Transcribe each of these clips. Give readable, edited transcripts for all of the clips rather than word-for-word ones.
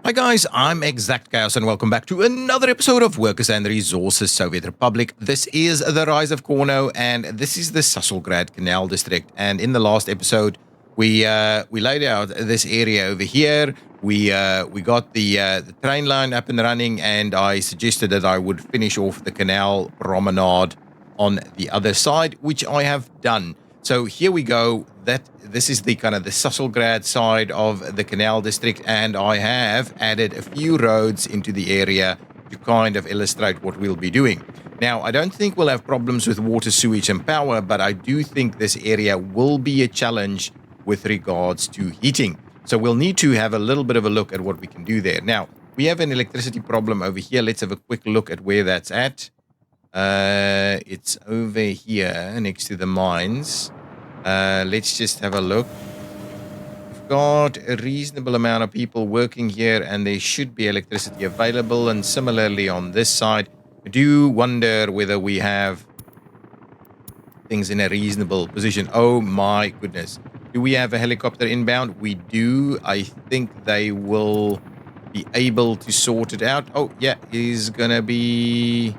Hi guys, I'm ExactChaos and welcome back to another episode of Workers and Resources Soviet Republic. This is the rise of Cornoe and this is the Sasolgrad Canal district. And in the last episode, we laid out this area over here. We got the train line up and running, and I suggested that I would finish off the canal promenade on the other side, which I have done. So here we go. This is the kind of the Sasolgrad side of the canal district, and I have added a few roads into the area to kind of illustrate what we'll be doing. Now, I don't think we'll have problems with water, sewage, and power, but I do think this area will be a challenge with regards to heating. So we'll need to have a little bit of a look at what we can do there. Now, we have an electricity problem over here. Let's have a quick look at where that's at. It's over here next to the mines. Let's just have a look. We've got a reasonable amount of people working here, and there should be electricity available. And similarly on this side, I do wonder whether we have things in a reasonable position. Oh my goodness. Do we have a helicopter inbound? We do. I think they will be able to sort it out. Oh, yeah, he's gonna be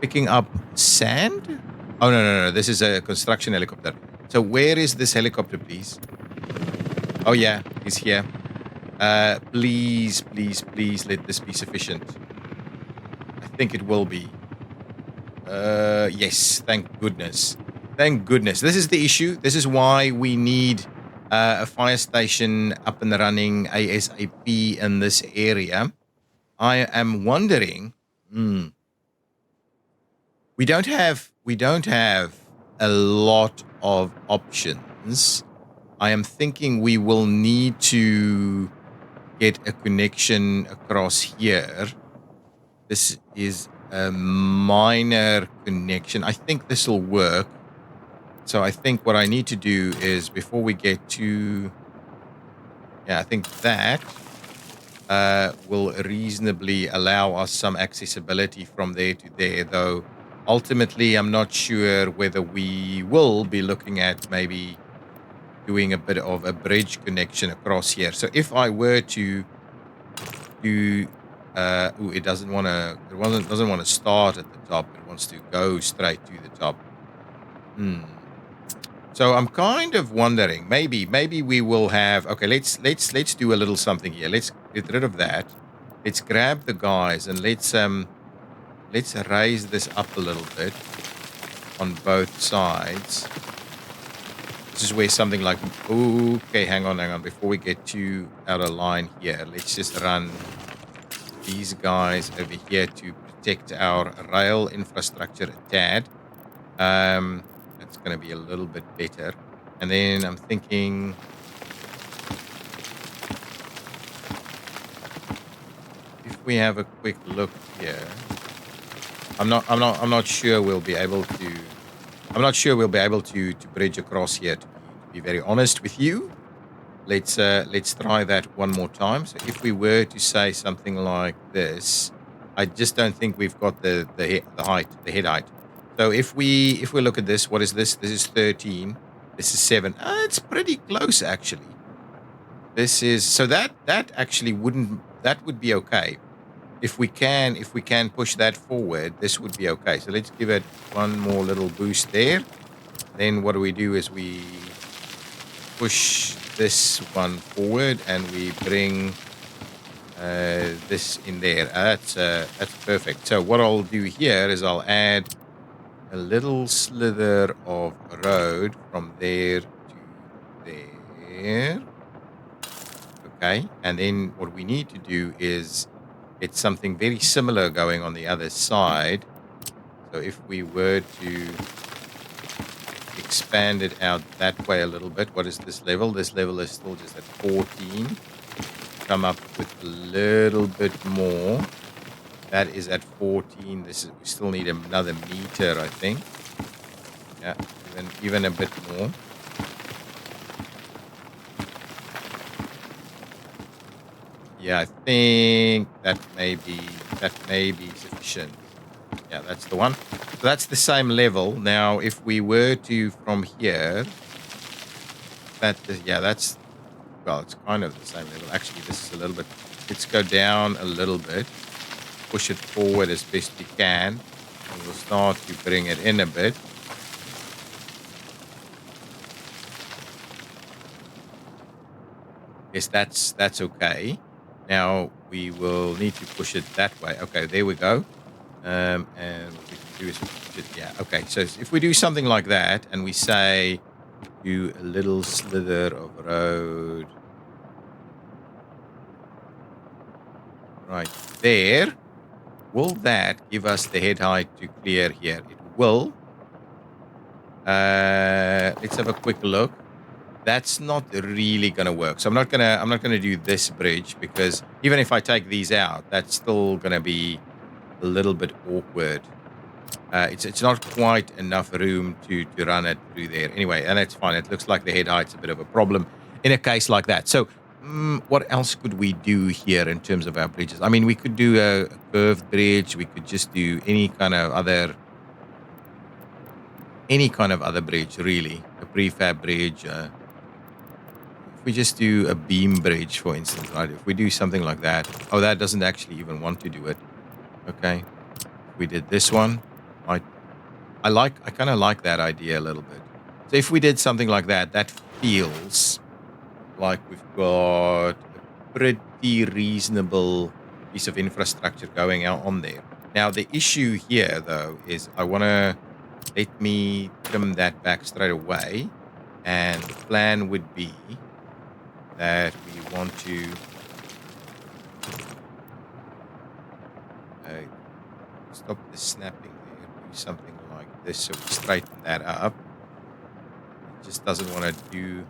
picking up sand? Oh, no. This is a construction helicopter. So where is this helicopter, please? Oh, yeah, he's here. Please let this be sufficient. I think it will be. Yes, thank goodness. Thank goodness. This is the issue. This is why we need a fire station up and running ASAP in this area. I am wondering... We don't have a lot of options. I am thinking we will need to get a connection across here. This is a minor connection. I think this will work. So I think what I need to do is, before we get to... Yeah, I think that will reasonably allow us some accessibility from there to there, though ultimately I'm not sure whether we will be looking at maybe doing a bit of a bridge connection across here. So if I were to do... it doesn't want to start at the top. It wants to go straight to the top. So I'm kind of wondering, maybe we will have... Okay, let's do a little something here. Let's get rid of that. Let's grab the guys and let's raise this up a little bit on both sides. This is where something like... Okay, hang on. Before we get too out of line here, let's just run these guys over here to protect our rail infrastructure a tad. That's going to be a little bit better. And then I'm thinking... if we have a quick look here... I'm not sure we'll be able to... I'm not sure we'll be able to bridge across here, to be very honest with you. Let's try that one more time. So if we were to say something like this, I just don't think we've got the head height. So if we look at this, what is this? This is 13. This is 7. It's pretty close actually. This is... So that actually wouldn't... That would be okay. If we can push that forward, this would be okay. So let's give it one more little boost there. Then what we do is we push this one forward and we bring this in there. That's perfect. So what I'll do here is I'll add a little slither of road from there to there. Okay, and then what we need to do is it's something very similar going on the other side. So if we were to expand it out that way a little bit, what is this level? This level is still just at 14. Come up with a little bit more. That is at 14. We still need another meter, I think. Yeah, even a bit more. Yeah, I think that may be sufficient. Yeah, that's the one. So that's the same level. Now, if we were to from here, that's well, it's kind of the same level. Actually, this is a little bit Let's go down a little bit. Push it forward as best we can. And we'll start to bring it in a bit. Yes, that's okay. Now we will need to push it that way. Okay, there we go. And what we can do is push it. Yeah, okay. So if we do something like that and we say do a little slither of road right there, will that give us the head height to clear here? It will. Let's have a quick look. That's not really gonna work. So I'm not gonna do this bridge because even if I take these out, that's still gonna be a little bit awkward. It's not quite enough room to run it through there. Anyway, and it's fine. It looks like the head height's a bit of a problem in a case like that. So what else could we do here in terms of our bridges? I mean, we could do a curved bridge. We could just do any kind of other bridge, really. A prefab bridge. If we just do a beam bridge, for instance, right? If we do something like that. Oh, that doesn't actually even want to do it. Okay. If we did this one. I kind of like that idea a little bit. So if we did something like that, that feels like we've got a pretty reasonable piece of infrastructure going out on there. Now, the issue here, though, is I want to let me trim that back straight away. And the plan would be that we want to stop the snapping there, do something like this so we straighten that up. It just doesn't want to do.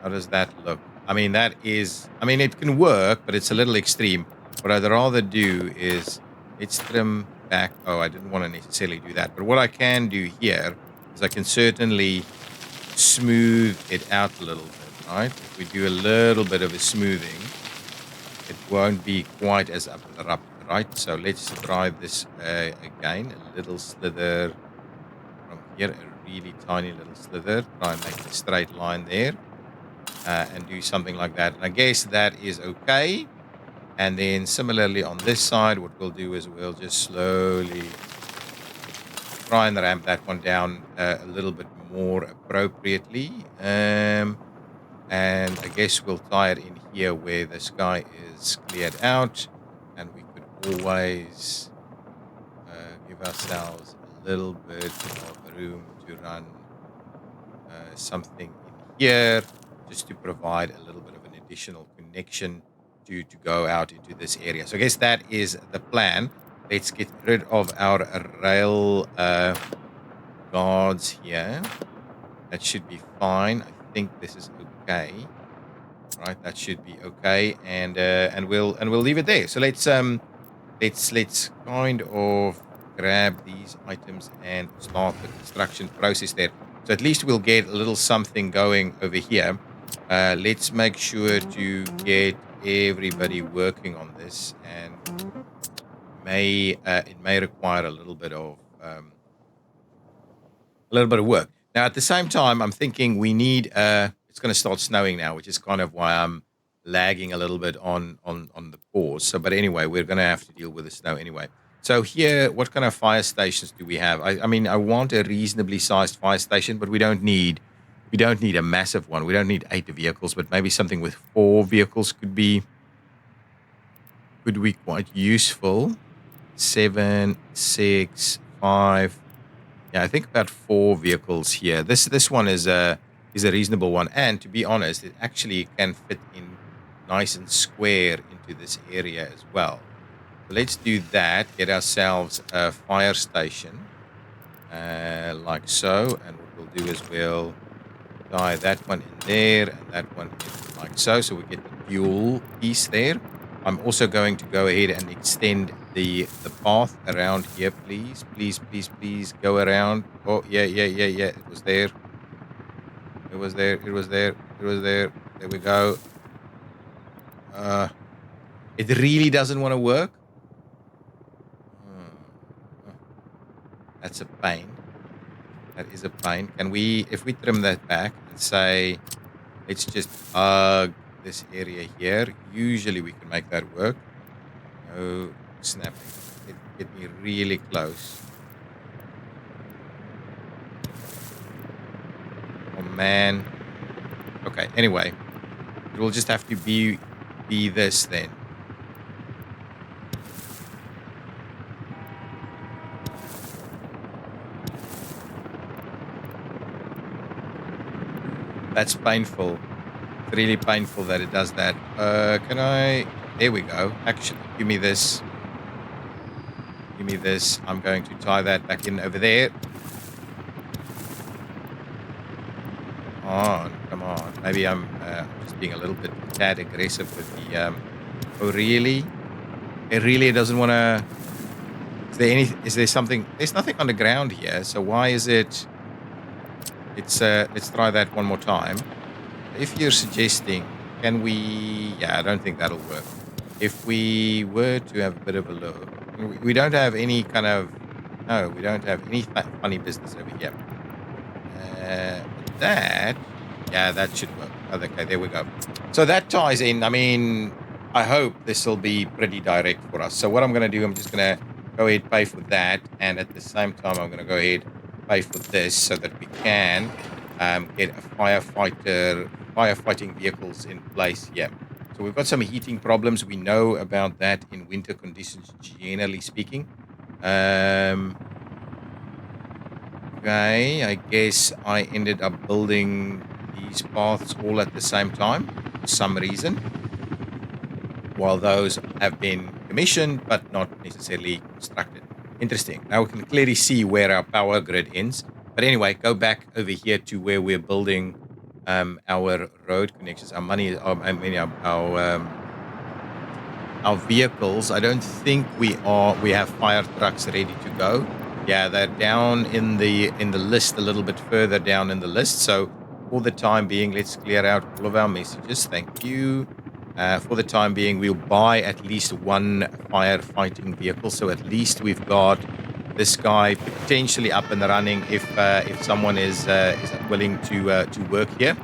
How does that look? I mean, it can work, but it's a little extreme. What I'd rather do is let's trim back. Oh, I didn't want to necessarily do that. But what I can do here is I can certainly smooth it out a little bit, right? If we do a little bit of a smoothing, it won't be quite as abrupt, right? So let's try this again. A little slither from here, a really tiny little slither. Try and make a straight line there. And do something like that. And I guess that is okay. And then similarly on this side, what we'll do is we'll just slowly try and ramp that one down a little bit more appropriately. And I guess we'll tie it in here where the sky is cleared out. And we could always give ourselves a little bit of room to run something in here, just to provide a little bit of an additional connection to go out into this area. So I guess that is the plan. Let's get rid of our rail guards here. That should be fine. I think this is okay. Right, that should be okay, and we'll leave it there. So let's kind of grab these items and start the construction process there. So at least we'll get a little something going over here. Let's make sure to get everybody working on this, and it may require a little bit of work. Now, at the same time, I'm thinking we need. It's going to start snowing now, which is kind of why I'm lagging a little bit on the pause. So, but anyway, we're going to have to deal with the snow anyway. So here, what kind of fire stations do we have? I mean, I want a reasonably sized fire station, but we don't need a massive one. We don't need 8 vehicles, but maybe something with 4 vehicles could be quite useful. 7, 6, 5. Yeah, I think about 4 vehicles here. This one is a reasonable one, and to be honest, it actually can fit in nice and square into this area as well. So let's do that. Get ourselves a fire station, like so, and what we'll do is we'll tie that one in there and that one in like so. So we get the dual piece there. I'm also going to go ahead and extend the path around here, please. Please go around. Oh, yeah. It was there. There we go. It really doesn't want to work. That's a pain. That is a pain. Can we, if we trim that back and say, let's just hug this area here. Usually we can make that work. No snapping. Get me really close. Oh man. Okay, anyway. It will just have to be this then. That's painful. It's really painful that it does that. Can I? There we go. Actually, give me this. Give me this. I'm going to tie that back in over there. Come on. Maybe I'm just being a little bit tad aggressive with the. Oh, really? It really doesn't want to. Is there something? There's nothing on the ground here. So why is it? Let's try that one more time. If you're suggesting, can we? Yeah, I don't think that'll work. If we were to have a bit of a look, we don't have any kind of. No, we don't have any funny business over here. That, yeah, that should work. Oh, okay, there we go. So that ties in. I mean, I hope this will be pretty direct for us. So what I'm going to do, I'm just going to go ahead and pay for that. And at the same time, I'm going to go ahead and pay for this so that we can get a firefighting vehicles in place. Yeah. So we've got some heating problems. We know about that in winter conditions, generally speaking. Okay, I guess I ended up building these paths all at the same time for some reason, while those have been commissioned but not necessarily constructed. Interesting. Now we can clearly see where our power grid ends. But anyway, go back over here to where we're building our road connections. Our money, I mean, our vehicles. I don't think we have fire trucks ready to go. Yeah, they're down in the list, a little bit further down in the list. So for the time being, let's clear out all of our messages. Thank you. For the time being, we'll buy at least one firefighting vehicle. So at least we've got this guy potentially up and running if someone is willing to work here.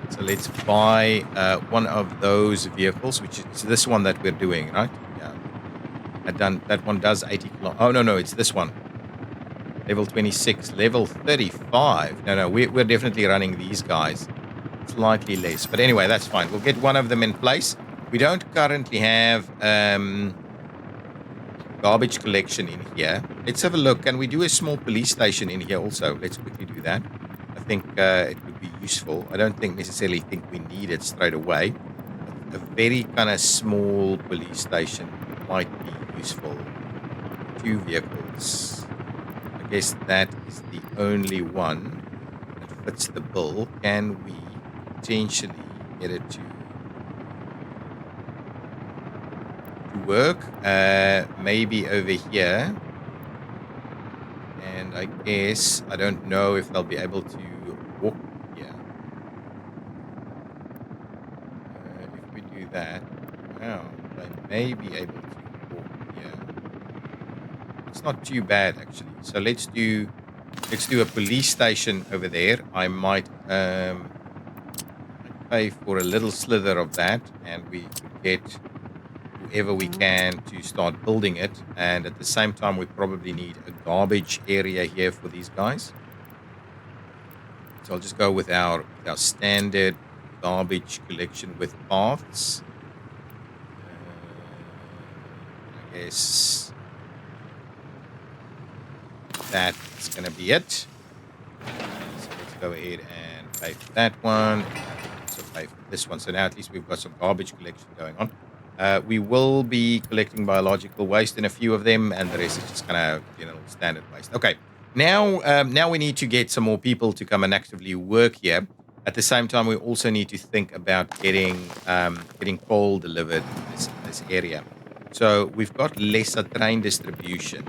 So let's buy one of those vehicles, which is this one that we're doing, right? Yeah. That one does 80 kilometers. Oh, no, it's this one. Level 26, level 35. No, we're definitely running these guys. Slightly less. But anyway, that's fine. We'll get one of them in place. We don't currently have garbage collection in here. Let's have a look. Can we do a small police station in here also? Let's quickly do that. I think it would be useful. I don't necessarily think we need it straight away. A very kind of small police station might be useful. 2 vehicles. I guess that is the only one that fits the bill. Can we potentially get it to work? Maybe over here. And I guess I don't know if they'll be able to walk here. If we do that, wow, they may be able to walk here. It's not too bad actually. So let's do a police station over there. I might pay for a little slither of that, and we could get whoever we can to start building it. And at the same time, we probably need a garbage area here for these guys. So I'll just go with our standard garbage collection with paths. I guess that's going to be it. So let's go ahead and pay for that one. Also pay for this one. So now at least we've got some garbage collection going on. We will be collecting biological waste in a few of them, and the rest is just kind of standard waste. Okay, now we need to get some more people to come and actively work here. At the same time, we also need to think about getting coal delivered in this area. So we've got lesser train distribution,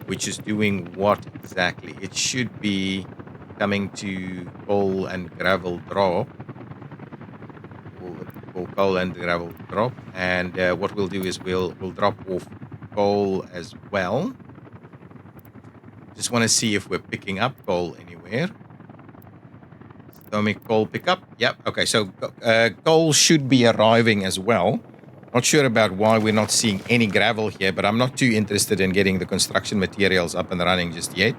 which is doing what exactly? It should be coming to coal and gravel drop. Coal and gravel drop, and what we'll do is we'll drop off coal as well. Just want to see if we're picking up coal anywhere. Atomic coal pickup. Yep. Okay. So coal should be arriving as well. Not sure about why we're not seeing any gravel here, but I'm not too interested in getting the construction materials up and running just yet.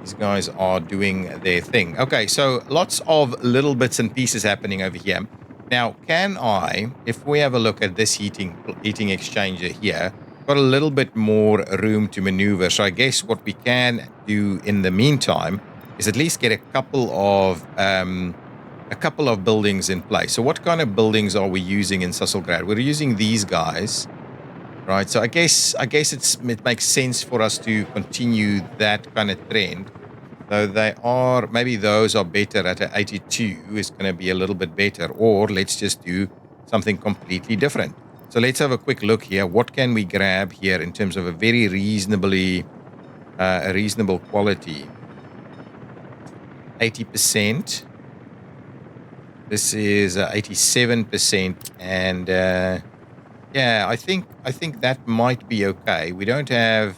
These guys are doing their thing. Okay, so lots of little bits and pieces happening over here. Now, can I, if we have a look at this heating exchanger here, got a little bit more room to maneuver. So I guess what we can do in the meantime is at least get a couple of buildings in place. So what kind of buildings are we using in Susselgrad? We're using these guys. Right, so I guess it makes sense for us to continue that kind of trend. Though maybe those are better at an 82 is going to be a little bit better, or let's just do something completely different. So let's have a quick look here. What can we grab here in terms of a very reasonable quality? 80%. This is 87%, and yeah, I think that might be okay. We don't have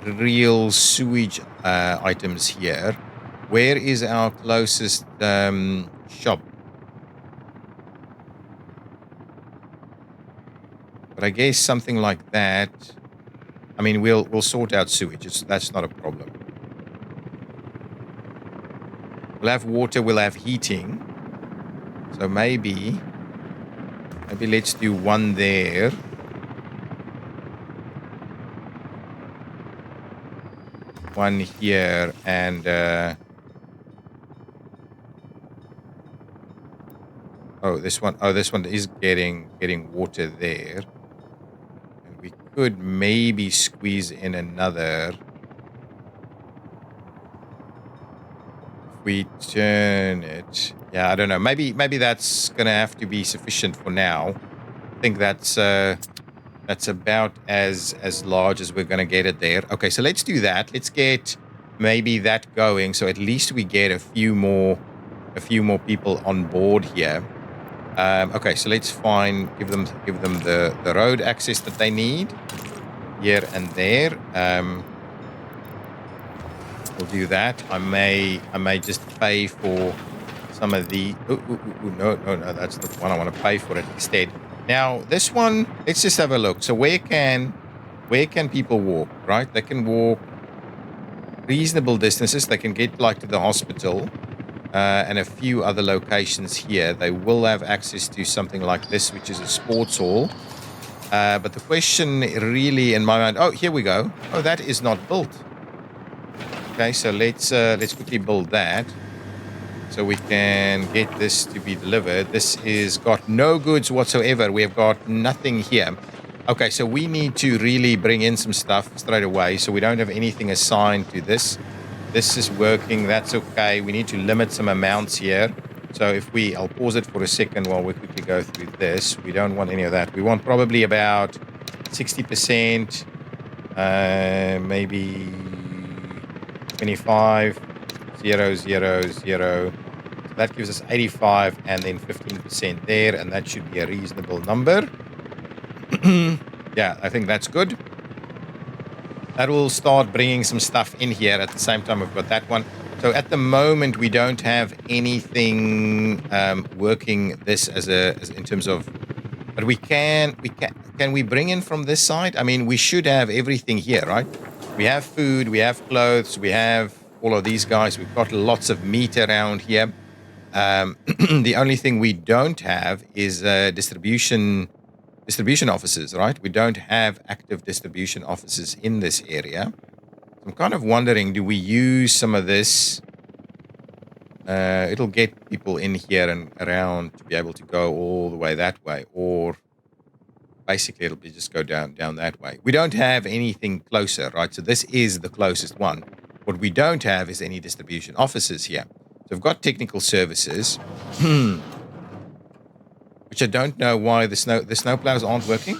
real sewage items here. Where is our closest shop? But I guess something like that. I mean, we'll sort out sewage. That's not a problem. We'll have water. We'll have heating. So maybe let's do one there. One here, and this one is getting water there. And we could maybe squeeze in another. If we turn it, yeah, I don't know. Maybe that's gonna have to be sufficient for now. I think that's about as large as we're gonna get it there. Okay, so let's do that. Let's get maybe that going, so at least we get a few more people on board here. Okay, so let's give them the road access that they need here and there. We'll do that. I may just pay for some of the. No, that's the one I want to pay for it instead. Now this one, let's just have a look. So where can people walk? Right, they can walk reasonable distances. They can get like to the hospital. And a few other locations here. They will have access to something like this, which is a sports hall. But the question really in my mind... Oh, here we go. Oh, that is not built. Okay, so let's quickly build that. So we can get this to be delivered. This is got no goods whatsoever. We have got nothing here. Okay, so we need to really bring in some stuff straight away. So we don't have anything assigned to this. This is working. That's okay. We need to limit some amounts here. So I'll pause it for a second while we quickly go through this. We don't want any of that. We want probably about 60%, maybe 25, 0, 0, 0. So that gives us 85 and then 15% there. And that should be a reasonable number. Yeah, I think that's good. That will start bringing some stuff in here at the same time we've got that one. So at the moment we don't have anything working this as in terms of, but can we bring in from this side? I mean, we should have everything here, right? We have food, we have clothes, we have all of these guys. We've got lots of meat around here. The only thing we don't have is distribution offices, right? We don't have active distribution offices in this area. I'm kind of wondering, do we use some of this? It'll get people in here and around to be able to go all the way that way, or basically it'll be just go down that way. We don't have anything closer, right? So this is the closest one. What we don't have is any distribution offices here. So we've got technical services. Which I don't know why the snowplows aren't working.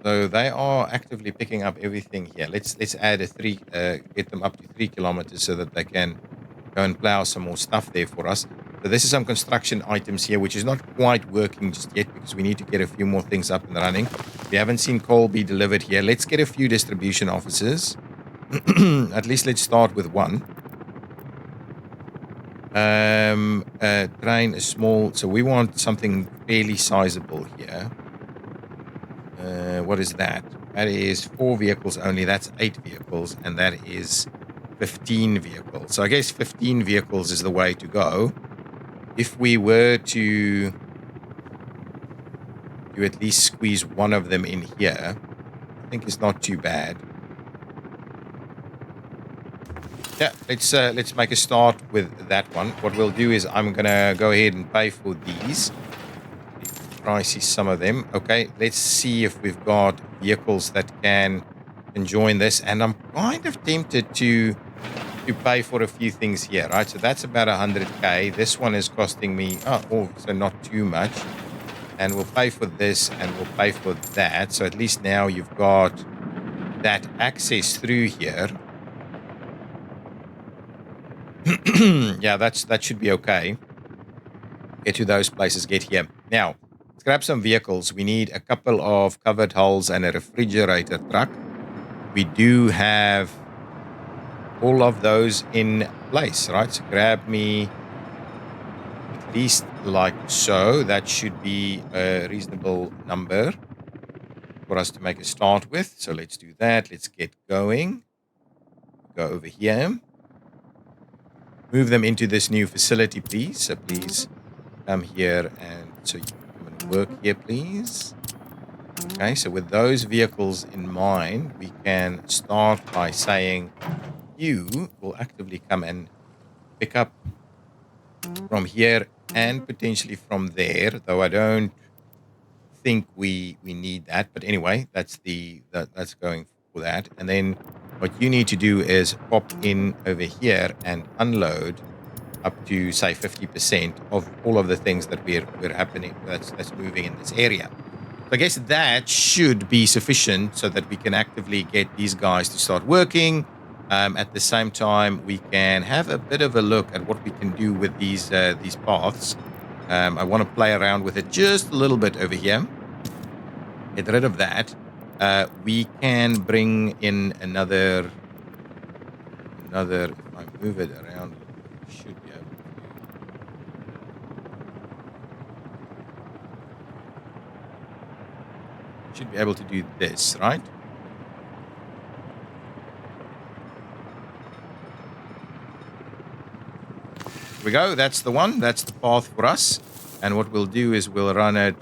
So they are actively picking up everything here. Let's add get them up to 3 kilometers so that they can go and plow some more stuff there for us. So this is some construction items here, which is not quite working just yet because we need to get a few more things up and running. We haven't seen coal be delivered here. Let's get a few distribution offices. At least let's start with one. Train is small, so we want something fairly sizable here. What is that? That is 4 vehicles only. That's 8 vehicles, and that is 15 vehicles. So I guess 15 vehicles is the way to go. If we were to at least squeeze one of them in here, I think it's not too bad. Yeah, let's make a start with that one. What we'll do is I'm gonna go ahead and pay for these. Pricey, some of them. Okay, let's see if we've got vehicles that can join this. And I'm kind of tempted to pay for a few things here, right? So that's about 100k. This one is costing me so not too much. And we'll pay for this and we'll pay for that. So at least now you've got that access through here. Yeah, that should be okay. Get to those places, get here. Now, let's grab some vehicles. We need a couple of covered hulls and a refrigerator truck. We do have all of those in place, right? So grab me at least like so. That should be a reasonable number for us to make a start with. So let's do that. Let's get going. Go over here. Move them into this new facility, please. So please come here and so you can come and work here, please. Okay, so with those vehicles in mind, we can start by saying you will actively come and pick up from here and potentially from there, though I don't think we need that. But anyway, that's going for that. And then what you need to do is pop in over here and unload up to say 50% of all of the things that we're happening that's moving in this area. So I guess that should be sufficient so that we can actively get these guys to start working. At the same time, we can have a bit of a look at what we can do with these paths. I want to play around with it just a little bit over here. Get rid of that. We can bring in another. If I move it around, we should be able to. Should be able to do this, right? Here we go. That's the one. That's the path for us. And what we'll do is we'll run it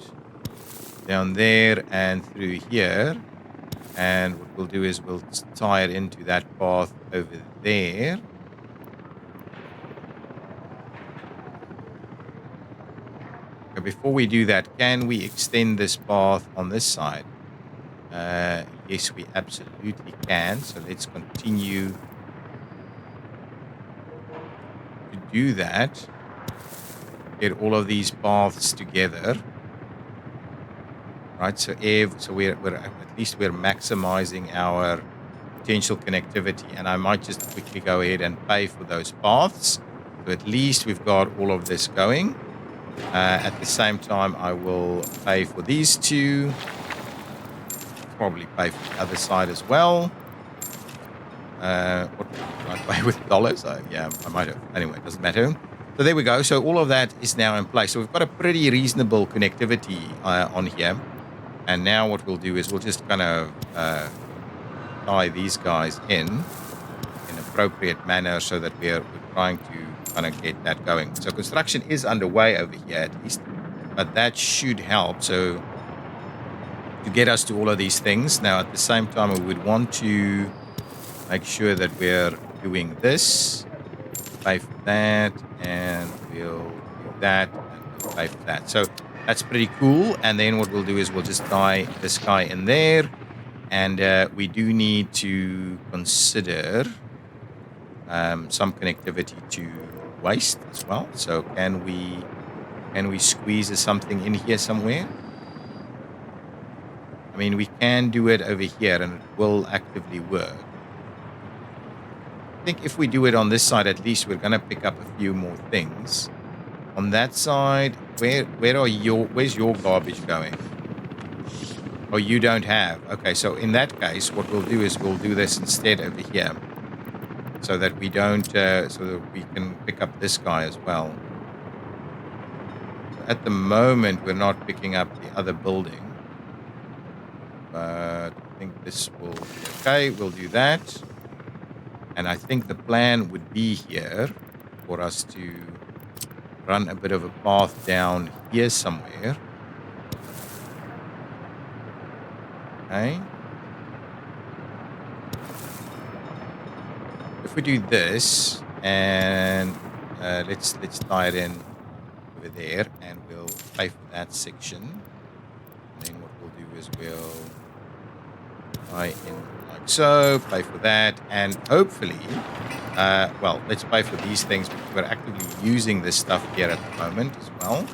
down there and through here. And what we'll do is we'll tie it into that path over there. Okay, before we do that, can we extend this path on this side? Yes, we absolutely can. So let's continue to do that. Get all of these paths together. Right, so we're at least we're maximizing our potential connectivity, and I might just quickly go ahead and pay for those paths. So at least we've got all of this going. At the same time, I will pay for these two. Probably pay for the other side as well. What can I pay with dollars? Yeah, I might have. Anyway, it doesn't matter. So there we go. So all of that is now in place. So we've got a pretty reasonable connectivity on here. And now what we'll do is we'll just kind of tie these guys in appropriate manner so that we're trying to kind of get that going. So construction is underway over here at least, but that should help. So to get us to all of these things. Now at the same time, we would want to make sure that we're doing this, pay for that, and we'll do that, and we'll pay for that. So that's pretty cool. And then what we'll do is we'll just tie this guy in there. And we do need to consider some connectivity to waste as well. So can we squeeze something in here somewhere? I mean, we can do it over here and it will actively work. I think if we do it on this side, at least we're going to pick up a few more things. On that side, where's your garbage going? Oh, you don't have. Okay, so in that case, what we'll do is we'll do this instead over here. so that we don't, so that we can pick up this guy as well. So at the moment, we're not picking up the other building, but I think this will be okay. We'll do that. And I think the plan would be here for us to run a bit of a path down here somewhere. Okay. If we do this, and let's tie it in over there, and we'll pay for that section. And then what we'll do is we'll tie in like so, pay for that, and hopefully, well, let's pay for these things because we're actively using this stuff here at the moment as well.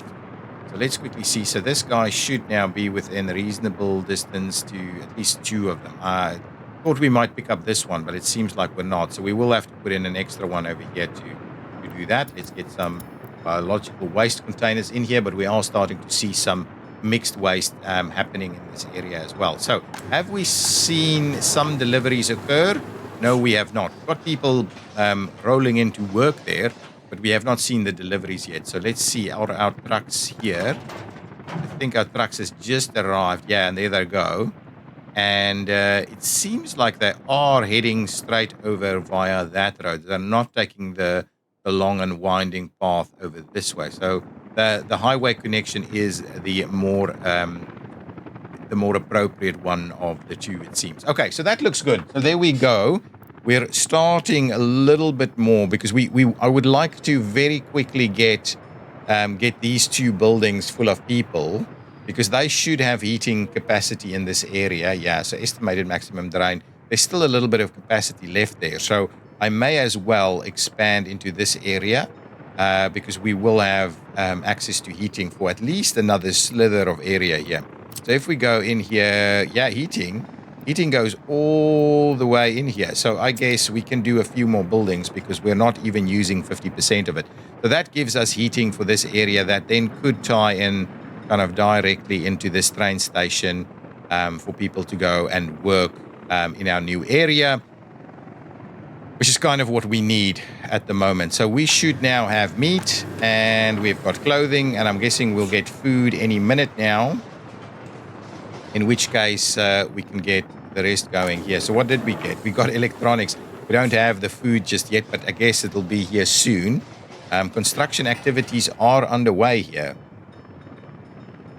So let's quickly see. So this guy should now be within a reasonable distance to at least two of them. Thought we might pick up this one, but it seems like we're not. So we will have to put in an extra one over here to do that. Let's get some biological waste containers in here, but we are starting to see some mixed waste happening in this area as well. So have we seen some deliveries occur? No, we have not. We've got people rolling into work there, but we have not seen the deliveries yet. So let's see our trucks here. I think our trucks has just arrived. Yeah, and there they go. And it seems like they are heading straight over via that road. They're not taking the long and winding path over this way. So the highway connection is the more appropriate one of the two, it seems. Okay, so that looks good. So there we go. We're starting a little bit more because I would like to very quickly get these two buildings full of people, because they should have heating capacity in this area. Yeah, so estimated maximum drain. There's still a little bit of capacity left there. So I may as well expand into this area because we will have access to heating for at least another slither of area here. So if we go in here, yeah, heating goes all the way in here. So I guess we can do a few more buildings because we're not even using 50% of it. So that gives us heating for this area that then could tie in kind of directly into this train station for people to go and work in our new area, which is kind of what we need at the moment. So we should now have meat, and we've got clothing, and I'm guessing we'll get food any minute now, in which case we can get the rest going here. So what did we get? We got electronics. We don't have the food just yet, but I guess it'll be here soon. Construction activities are underway here.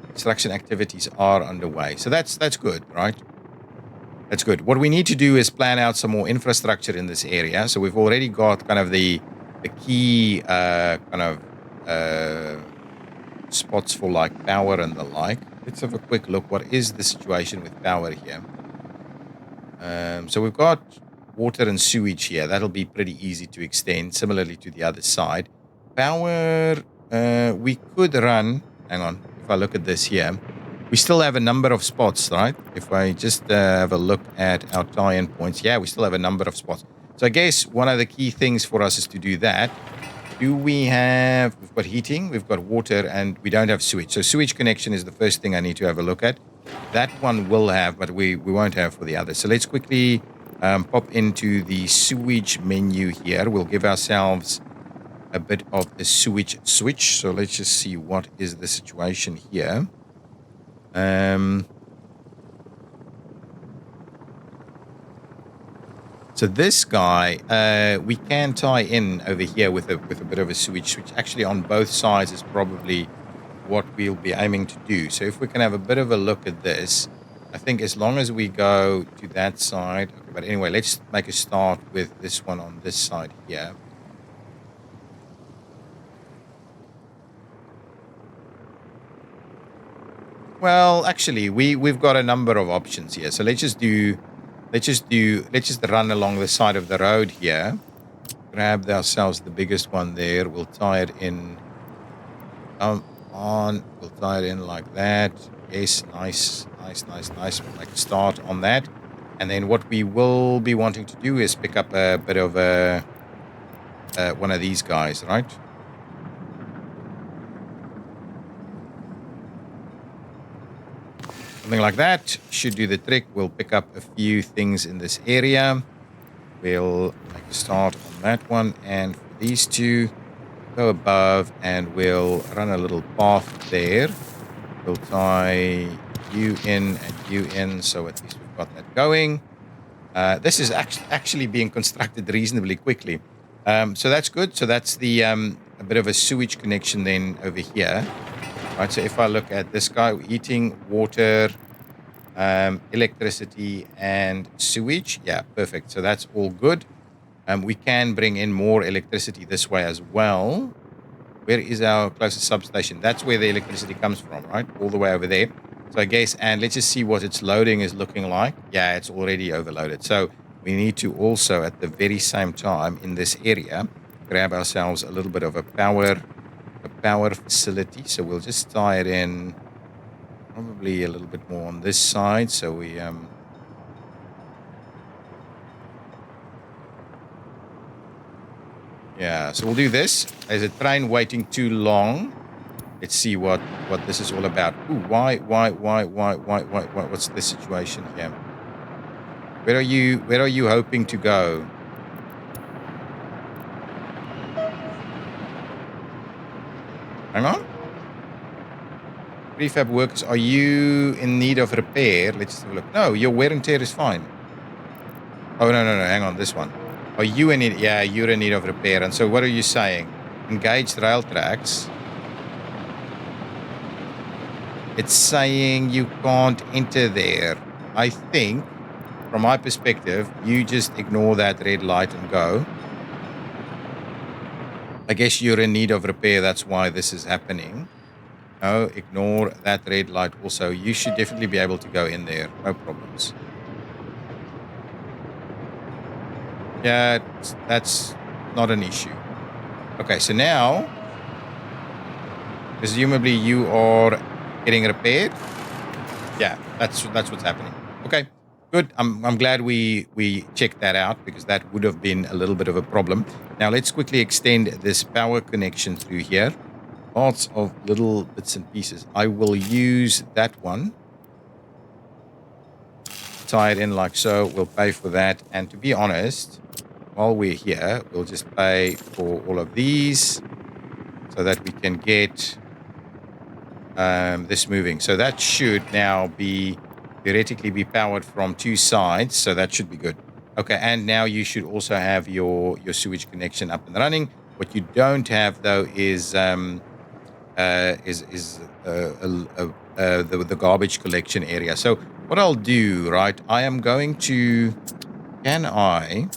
Construction activities are underway. So that's good, right? That's good. What we need to do is plan out some more infrastructure in this area. So we've already got kind of the key kind of spots for like power and the like. Let's have a quick look. What is the situation with power here? So we've got water and sewage here. That'll be pretty easy to extend, similarly to the other side. Power, we could run, hang on, if I look at this here, we still have a number of spots, right? If I just have a look at our tie-in points, yeah, we still have a number of spots. So I guess one of the key things for us is to do that. We've got heating, we've got water, and we don't have sewage. So sewage connection is the first thing I need to have a look at. That one will have, but we won't have for the others. So let's quickly pop into the sewage menu here. We'll give ourselves a bit of a sewage switch. So let's just see what is the situation here. So this guy, we can tie in over here with a bit of a sewage switch. Actually, on both sides is probably what we'll be aiming to do. So if we can have a bit of a look at this, I think as long as we go to that side. Okay, but anyway, let's make a start with this one on this side here. Well, actually, we've got a number of options here. So let's just run along the side of the road here. Grab ourselves the biggest one there. We'll tie it in. We'll tie it in like that. Yes, nice. We'll make a start on that. And then what we will be wanting to do is pick up a bit of one of these guys, right? Something like that should do the trick. We'll pick up a few things in this area. we'll make a start on that one. And for these two, go above and we'll run a little path there. We'll tie you in and you in, so at least we've got that going. This is actually being constructed reasonably quickly. So that's good. So that's the a bit of a sewage connection then over here. Right, so if I look at this guy, heating, water, electricity, and sewage. Yeah, perfect. So that's all good. We can bring in more electricity this way as well. Where is our closest substation? That's where the electricity comes from, right? All the way over there. So I guess, and let's just see what its loading is looking like. Yeah, it's already overloaded. So we need to also, at the very same time, in this area, grab ourselves a little bit of a power facility. So we'll just tie it in probably a little bit more on this side. So we yeah, so we'll do this. Is a train waiting too long? Let's see what this is all about. Ooh, why? What's the situation here? Where are you hoping to go? Hang on. Prefab workers, are you in need of repair? Let's just have a look. No, your wear and tear is fine. Oh, no, hang on, this one. Are you in need? Yeah, you're in need of repair. And so what are you saying? Engaged rail tracks. It's saying you can't enter there. I think, from my perspective, you just ignore that red light and go. I guess you're in need of repair. That's why this is happening. No, ignore that red light also. You should definitely be able to go in there. No problems. Yeah, that's not an issue. Okay, so now, presumably you are getting repaired. Yeah, that's what's happening. Okay, good. I'm glad we checked that out because that would have been a little bit of a problem. Now let's quickly extend this power connection through here. Lots of little bits and pieces. I will use that one. Tie it in like so. We'll pay for that. And to be honest, while we're here, we'll just pay for all of these so that we can get this moving. So that should now be theoretically be powered from two sides. So that should be good. Okay, and now you should also have your sewage connection up and running. What you don't have though is the garbage collection area. So what I'll do, right? I am going to. I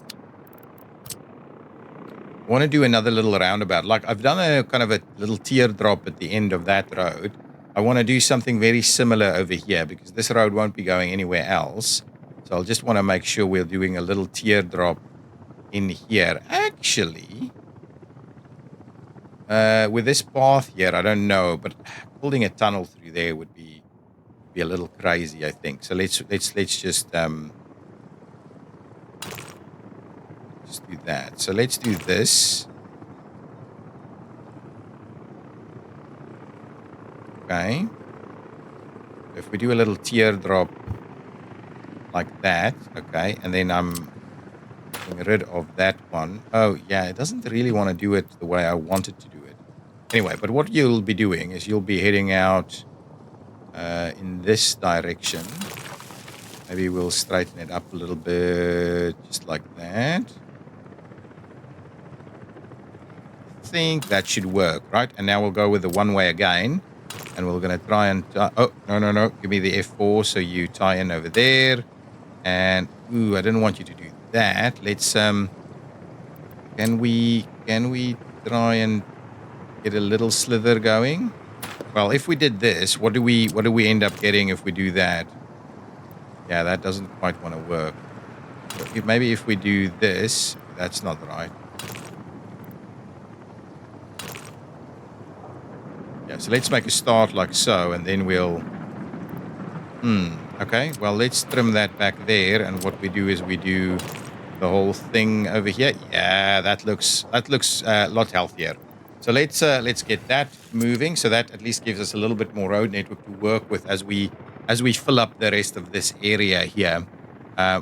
want to do another little roundabout. Like I've done a kind of a little teardrop at the end of that road. I want to do something very similar over here because this road won't be going anywhere else. So I'll just want to make sure we're doing a little teardrop in here. Actually, with this path here, I don't know, but building a tunnel through there would be a little crazy, I think. So let's just do that. So let's do this. Okay. If we do a little teardrop like that, okay, and then I'm getting rid of that one. Oh, yeah, it doesn't really want to do it the way I wanted to do it. Anyway, but what you'll be doing is you'll be heading out in this direction. Maybe we'll straighten it up a little bit, just like that. I think that should work, right? And now we'll go with the one way again. And we're going to try and... oh, no. Give me the F4 so you tie in over there. And, ooh, I didn't want you to do that. Let's... Can we try and get a little slither going? Well, if we did this, what do we end up getting if we do that? Yeah, that doesn't quite want to work. So maybe if we do this, that's not right. Yeah, so let's make a start like so, and then we'll... okay, well, let's trim that back there, and what we do is we do the whole thing over here. Yeah, that looks a lot healthier. So let's get that moving, so that at least gives us a little bit more road network to work with as we fill up the rest of this area here.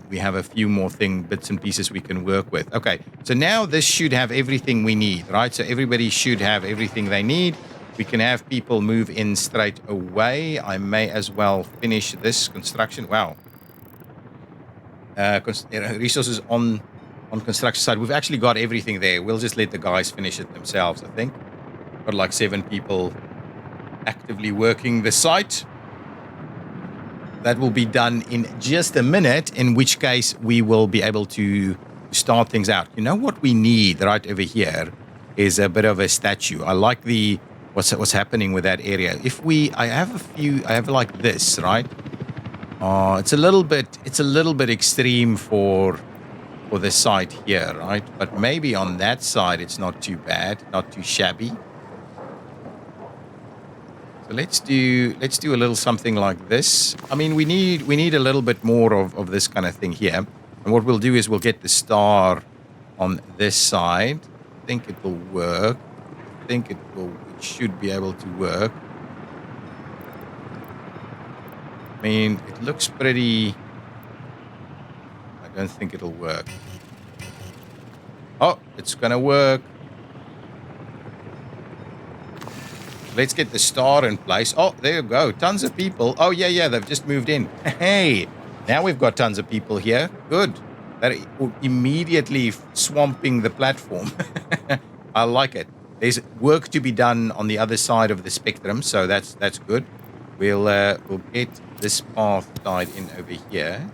we have a few more bits and pieces we can work with. Okay, so now this should have everything we need, right? So everybody should have everything they need. We can have people move in straight away. I may as well finish this construction. Wow. Resources on construction side. We've actually got everything there. We'll just let the guys finish it themselves, I think. Got like 7 people actively working the site. That will be done in just a minute, in which case we will be able to start things out. You know what we need right over here is a bit of a statue. I like the what's happening with that area. If I have like this, right? It's a little bit extreme for the site here, right? But maybe on that side it's not too bad, not too shabby. So let's do a little something like this. I mean, we need a little bit more of this kind of thing here. And what we'll do is we'll get the star on this side. I think it will work. It should be able to work. I mean, it looks pretty. I don't think it'll work. Oh, it's gonna work. Let's get the star in place. Oh, there you go. Tons of people. Oh, yeah, they've just moved in. Hey, now we've got tons of people here. Good. They're immediately swamping the platform. I like it. There's work to be done on the other side of the spectrum, so that's good. We'll get this path tied in over here.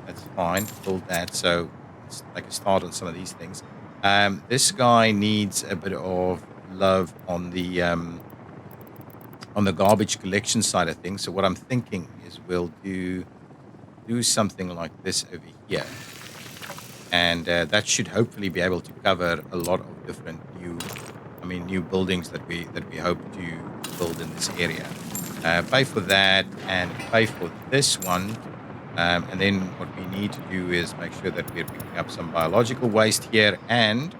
That's fine. Build that. So let's make a start on some of these things. This guy needs a bit of love on the garbage collection side of things. So what I'm thinking is we'll do something like this over here, and that should hopefully be able to cover a lot of different new buildings that we hope to build in this area. Pay for that and pay for this one, and then what we need to do is make sure that we're picking up some biological waste here, and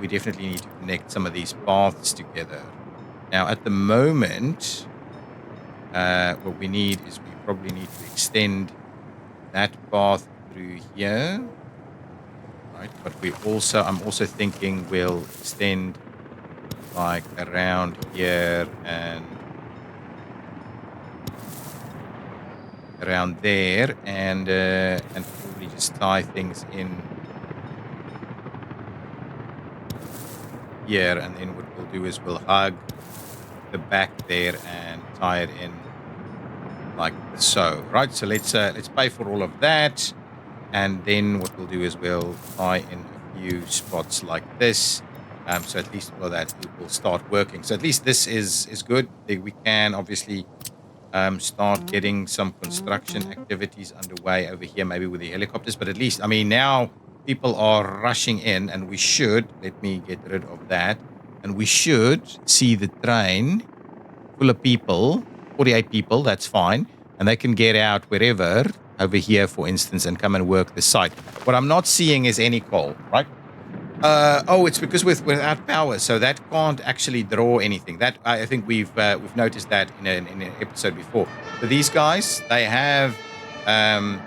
we definitely need to connect some of these paths together. Now, at the moment, what we need is we probably need to extend that path through here, right? But I'm also thinking we'll extend like around here and around there, and probably just tie things in here, and then what we'll do is we'll hug the back there and tie it in like so, right? So let's pay for all of that, and then what we'll do is we'll tie in a few spots like this, so at least that it will start working. So at least this is good. We can obviously start getting some construction activities underway over here, maybe with the helicopters, but at least, I mean, now people are rushing in, and we should, let me get rid of that, and we should see the train full of people, 48 people, that's fine. And they can get out wherever, over here, for instance, and come and work the site. What I'm not seeing is any coal, right? It's because without power, so that can't actually draw anything. That I think we've noticed that in an episode before. So these guys, they have, they'll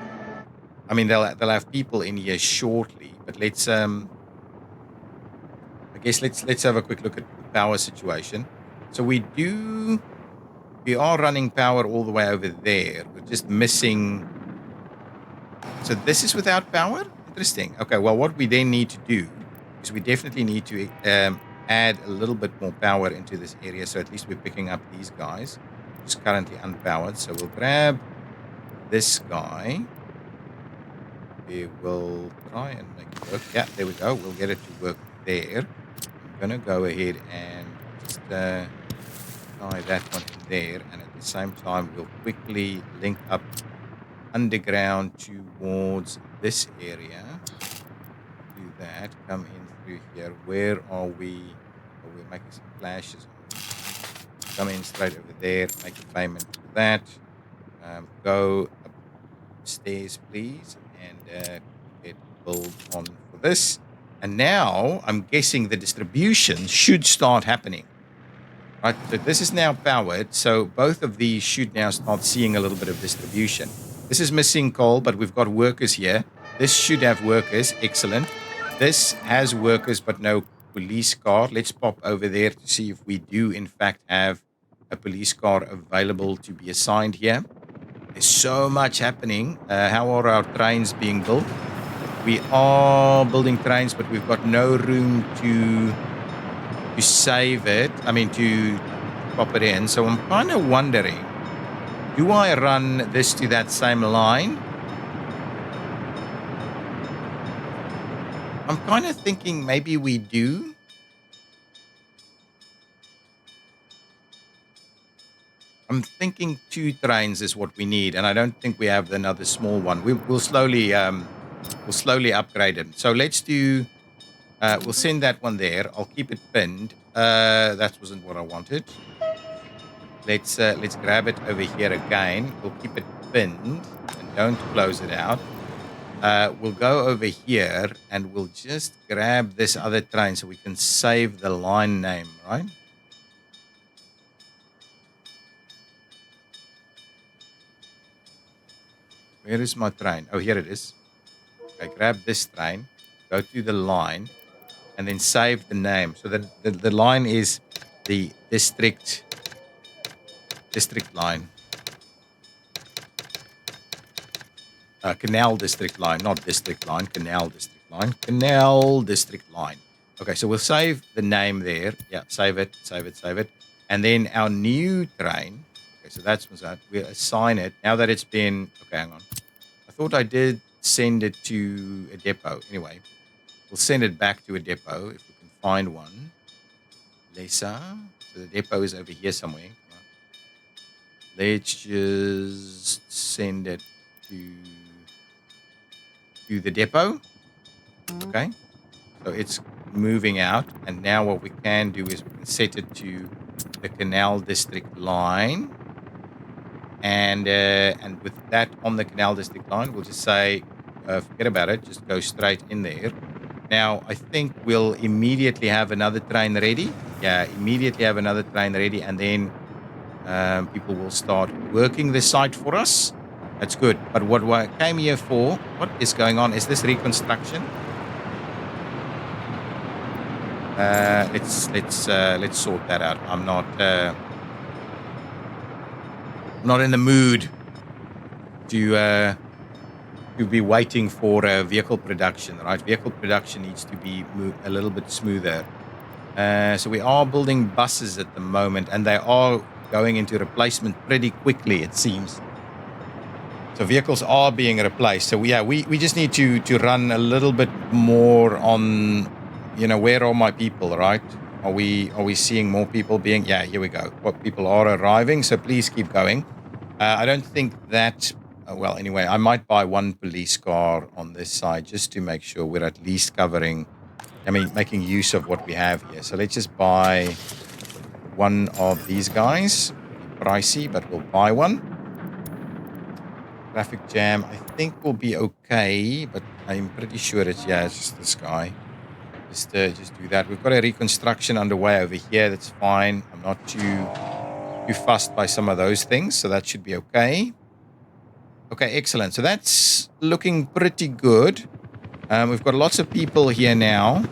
have people in here shortly. But let's have a quick look at the power situation. So we are running power all the way over there. We're just missing. So this is without power? Interesting. Okay, well, what we then need to do is we definitely need to add a little bit more power into this area. So at least we're picking up these guys, who's currently unpowered. So we'll grab this guy. We will try and make it work. Yeah, there we go. We'll get it to work there. I'm going to go ahead and just tie that one in there, and at the same time we'll quickly link up underground towards this area. Do that, come in through here. Where are we? Oh, we're making some flashes. Come in straight over there, make a payment for that. Go upstairs, please, and get build on for this. And now I'm guessing the distribution should start happening. Right, so this is now powered, so both of these should now start seeing a little bit of distribution. This is missing coal, but we've got workers here. This should have workers. Excellent. This has workers, but no police car. Let's pop over there to see if we do, in fact, have a police car available to be assigned here. There's so much happening. How are our trains being built? We are building trains, but we've got no room to save it. I mean, to pop it in. So I'm kind of wondering, do I run this to that same line? I'm kind of thinking maybe we do. I'm thinking 2 trains is what we need, and I don't think we have another small one. We'll slowly upgrade it. So let's do. We'll send that one there. I'll keep it pinned. That wasn't what I wanted. Let's grab it over here again. We'll keep it pinned and don't close it out. We'll go over here and we'll just grab this other train so we can save the line name, right? Where is my train? Oh, here it is. Okay, grab this train, go to the line, and then save the name. So the line is the district line. Canal district line, not district line, canal district line. Canal district line. Okay, so we'll save the name there. Yeah, save it. And then our new train. Okay, so that's what's that. We'll assign it. Now that it's been... Okay, hang on. I thought I did send it to a depot. Anyway, we'll send it back to a depot if we can find one. Lesa. So the depot is over here somewhere. Let's just send it to the depot. Okay. So it's moving out. And now what we can do is we can set it to the Canal District line. And with that on the Canal District line, we'll just say, forget about it. Just go straight in there. Now, I think we'll immediately have another train ready. Yeah, immediately have another train ready. And then people will start working the site for us. That's good. But what I came here for, what is going on? Is this reconstruction? Let's sort that out. I'm not in the mood to be waiting for vehicle production, right? Vehicle production needs to be a little bit smoother. So we are building buses at the moment, and they are going into replacement pretty quickly, it seems. So vehicles are being replaced. So yeah, we just need to run a little bit more on, where are my people, right? Are we seeing more people being? Yeah, here we go. What people are arriving. So please keep going. I don't think that. Well, anyway, I might buy one police car on this side just to make sure we're at least covering. I mean, making use of what we have here. So let's just buy one of these guys. Pricey, but we'll buy one. Traffic jam, I think will be okay, but I'm pretty sure it's just this guy. Just do that. We've got a reconstruction underway over here. That's fine. I'm not too fussed by some of those things, so that should be okay. Okay, excellent. So that's looking pretty good. We've got lots of people here now.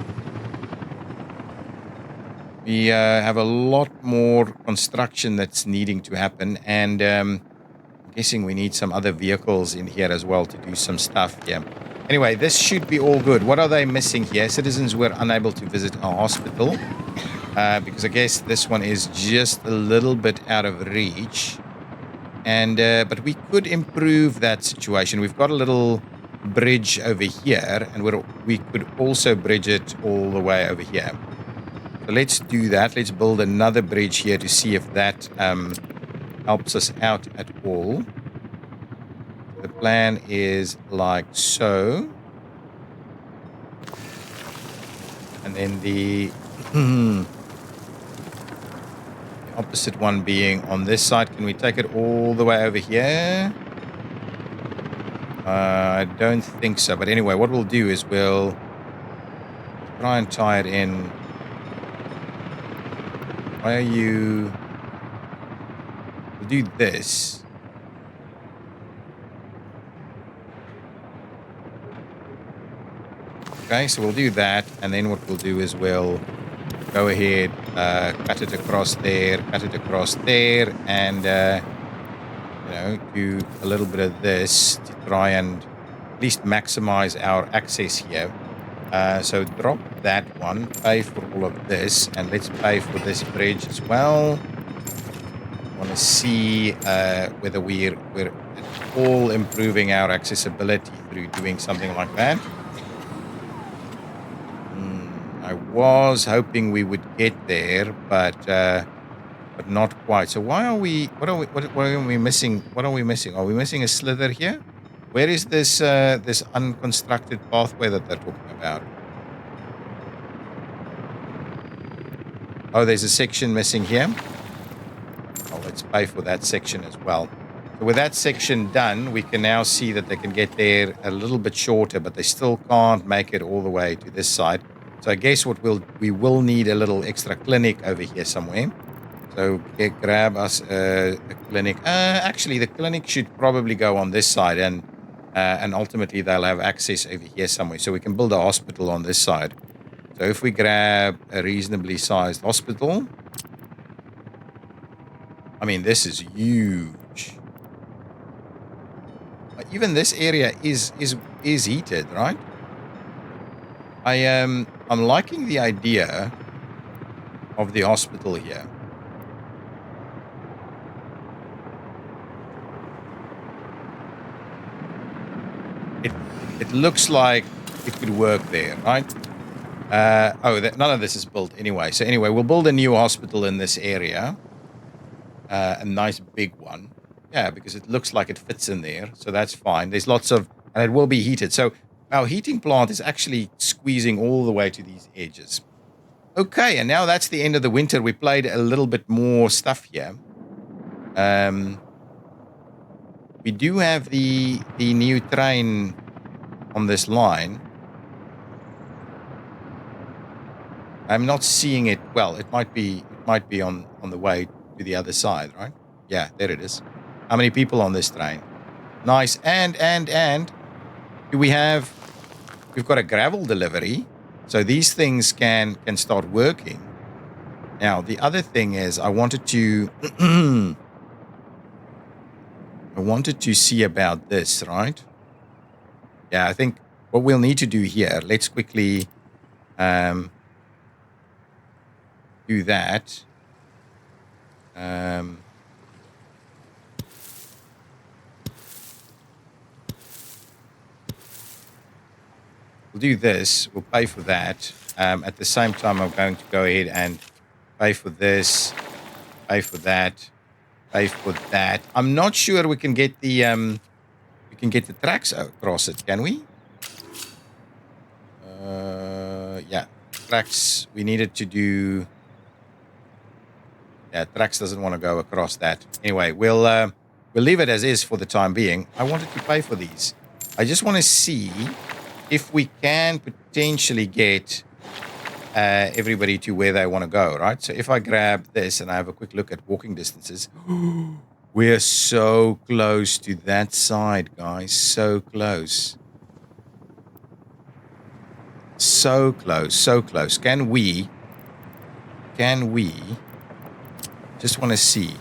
We have a lot more construction that's needing to happen, and I'm guessing we need some other vehicles in here as well to do some stuff here. Anyway, this should be all good. What are they missing here? Citizens were unable to visit a hospital because I guess this one is just a little bit out of reach. And but we could improve that situation. We've got a little bridge over here, and we could also bridge it all the way over here. So let's do that. Let's build another bridge here to see if that helps us out at all. The plan is like so. And then the opposite one being on this side. Can we take it all the way over here? I don't think so. But anyway, what we'll do is we'll try and tie it in. Why are you... We'll do this. Okay, so we'll do that, and then what we'll do is we'll go ahead, cut it across there, and do a little bit of this to try and at least maximize our access here. So drop that one, pay for all of this, and let's pay for this bridge as well. Want to see whether we're at all improving our accessibility through doing something like that. I was hoping we would get there, but not quite. So why are we? What are we missing? What are we missing? Are we missing a slither here? Where is this this unconstructed pathway that they're talking about? Oh, there's a section missing here. Oh, let's pay for that section as well. So with that section done, we can now see that they can get there a little bit shorter, but they still can't make it all the way to this side. So I guess we will need a little extra clinic over here somewhere. So grab us a clinic. Actually, the clinic should probably go on this side, and ultimately they'll have access over here somewhere. So we can build a hospital on this side. So if we grab a reasonably sized hospital, I mean, this is huge. But even this area is heated, right? I'm liking the idea of the hospital here. It looks like it could work there, right? None of this is built anyway. So anyway, we'll build a new hospital in this area. A nice big one. Yeah, because it looks like it fits in there. So that's fine. There's lots of... And it will be heated. So our heating plant is actually squeezing all the way to these edges. Okay, and now that's the end of the winter. We played a little bit more stuff here. We do have the new train on this line. I'm not seeing it. Well, it might be on the way to the other side, right? Yeah, there it is. How many people on this train? Nice. And do we've got a gravel delivery, so these things can start working. Now, the other thing is I wanted to see about this, right? Yeah, I think what we'll need to do here, let's quickly do that. We'll do this. We'll pay for that. At the same time, I'm going to go ahead and pay for this, pay for that, pay for that. I'm not sure we can get the tracks across it. Can we? Yeah, tracks. We needed to do. Yeah, tracks doesn't want to go across that. Anyway, we'll leave it as is for the time being. I wanted to pay for these. I just want to see if we can potentially get everybody to where they want to go, right? So if I grab this and I have a quick look at walking distances, we're so close to that side, guys. So close. So close, so close. Can we just want to see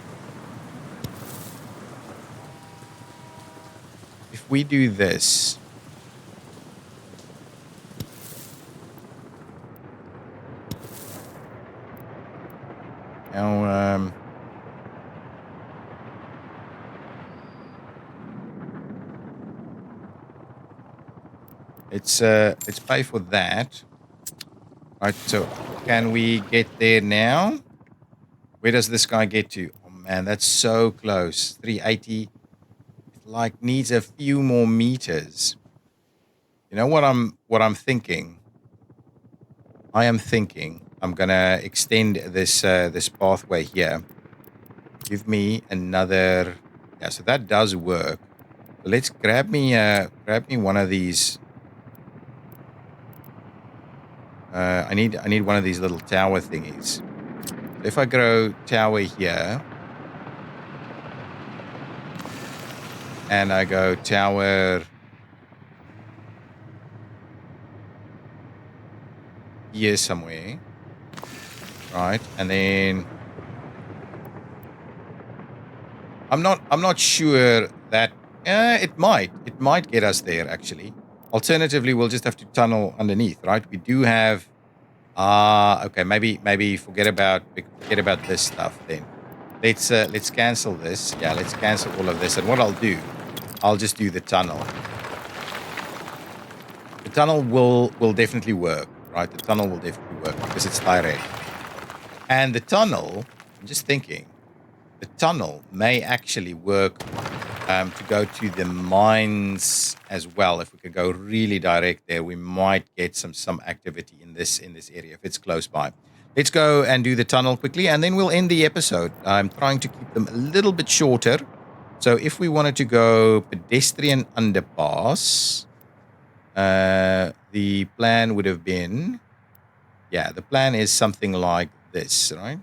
if we do this. Now, let's pay for that. All right, so can we get there now? Where does this guy get to? Oh man, that's so close. 380. It like needs a few more meters. You know what I'm thinking? I am thinking I'm gonna extend this this pathway here. Give me another. Yeah, so that does work. So let's grab me one of these. I need one of these little tower thingies. If I grow tower here, and I go tower here somewhere. Right, and then I'm not sure that it might get us there actually. Alternatively, we'll just have to tunnel underneath, right? We do have okay, maybe forget about this stuff then. Let's cancel this. Yeah, let's cancel all of this. And what I'll just do the tunnel. The tunnel will definitely work, right? The tunnel will definitely work because it's direct. And the tunnel, I'm just thinking, the tunnel may actually work to go to the mines as well. If we could go really direct there, we might get some activity in this area if it's close by. Let's go and do the tunnel quickly, and then we'll end the episode. I'm trying to keep them a little bit shorter. So if we wanted to go pedestrian underpass, the plan would have been, yeah, the plan is something like this, right?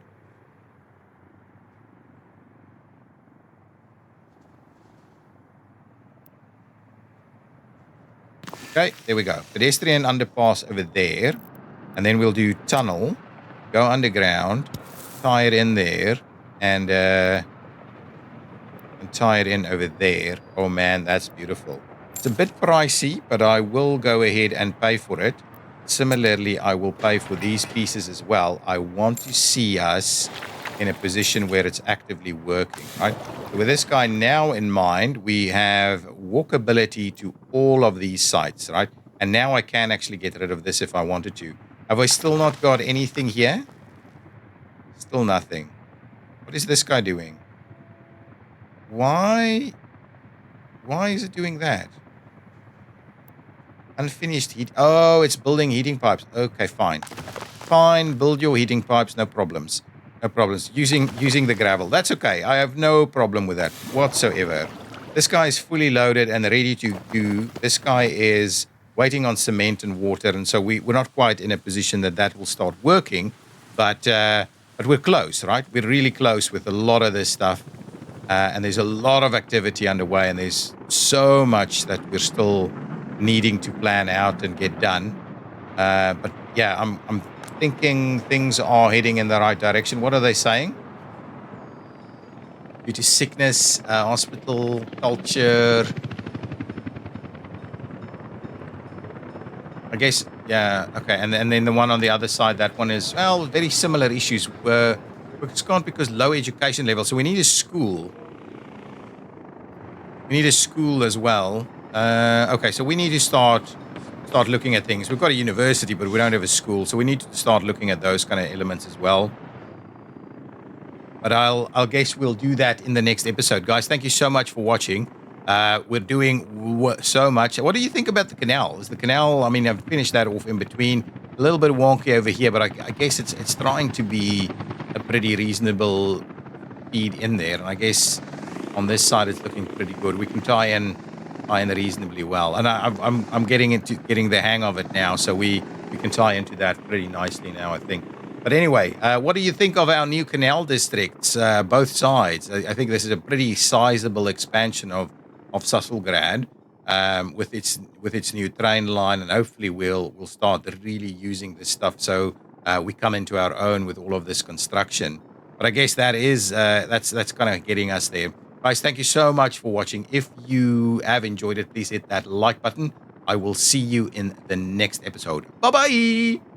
Okay, there we go. Pedestrian underpass over there. And then we'll do tunnel, go underground, tie it in there, and tie it in over there. Oh man, that's beautiful. It's a bit pricey, but I will go ahead and pay for it. Similarly, I will pay for these pieces as well. I want to see us in a position where it's actively working, right? So with this guy now in mind, we have walkability to all of these sites, right? And now I can actually get rid of this if I wanted to. Have I still not got anything here? Still nothing. What is this guy doing? Why is it doing that? Unfinished heat. Oh, it's building heating pipes. Okay, fine. Fine, build your heating pipes, no problems. No problems. Using the gravel. That's okay. I have no problem with that whatsoever. This guy is fully loaded and ready to do. This guy is waiting on cement and water, and so we're not quite in a position that will start working, but we're close, right? We're really close with a lot of this stuff, and there's a lot of activity underway, and there's so much that we're still needing to plan out and get done. But yeah, I'm thinking things are heading in the right direction. What are they saying? Due to sickness, hospital, culture. I guess, yeah, okay. And then the one on the other side, that one is, well, very similar issues. It's gone because low education level. So we need a school. We need a school as well. Okay, so we need to start looking at things. We've got a university, but we don't have a school. So we need to start looking at those kind of elements as well. But I'll guess we'll do that in the next episode. Guys, thank you so much for watching. We're doing so much. What do you think about the canal? Is the canal, I mean, I've finished that off in between. A little bit wonky over here, but I guess it's trying to be a pretty reasonable feed in there. And I guess on this side, it's looking pretty good. We can tie in reasonably well. And I'm getting the hang of it now. So we can tie into that pretty nicely now, I think. But anyway, what do you think of our new canal districts, both sides? I think this is a pretty sizable expansion of Sasselgrad, with its new train line, and hopefully we'll start really using this stuff so we come into our own with all of this construction. But I guess that's kind of getting us there. Guys, thank you so much for watching. If you have enjoyed it, please hit that like button. I will see you in the next episode. Bye-bye!